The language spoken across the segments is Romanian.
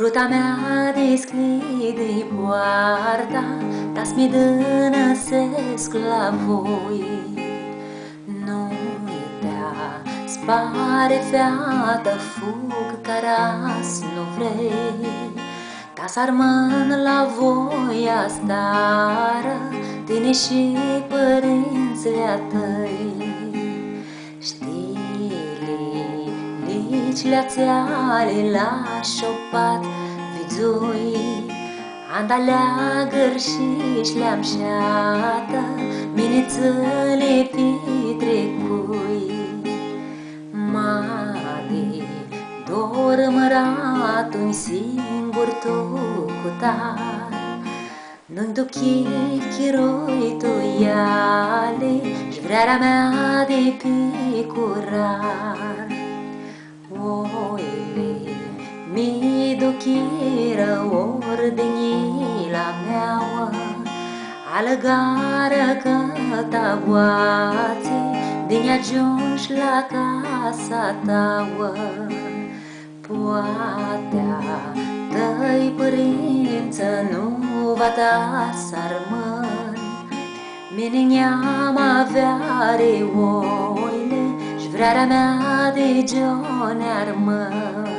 Fruta mea deschide poarta, tas-mi dănăsesc la voi. Nu uita, spare feată, fug caras nu vrei. Tas armân la voia stară, tine și părinții tăi. Lici le-ațeale la șopat vizui, anda leagăr și le-am șeată, minețele petrecui. Made dormărat un singur tocutar, nu-mi duchi chiroi tu iale, și-vrearea mea de picurar. Oile mi duchiră ordenila meaua, alăgară că taboațe, din ajungi la casa taua. Poatea tăi părință nu va ta sarmân, mine neam avea oile, și-vrearea mea de gione armân.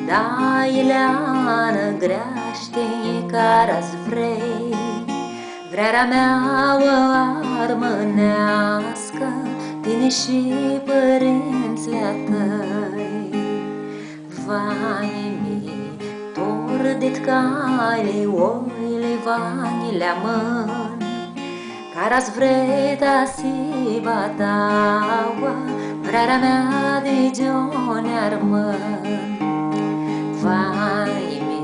Da, ileană greaște care-ți vrei, vrearea mea o armânească, tine și părinții tăi. Vai-mi, tordit cale, oile vanile amân, care-ați vreta si bataua, vrearea mea de gione armân. Vai-mi,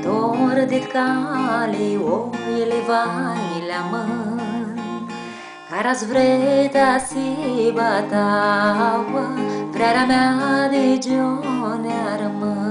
tordit cale, oile vanile amân, care-ați vreta si bataua, vrearea mea de gione armân.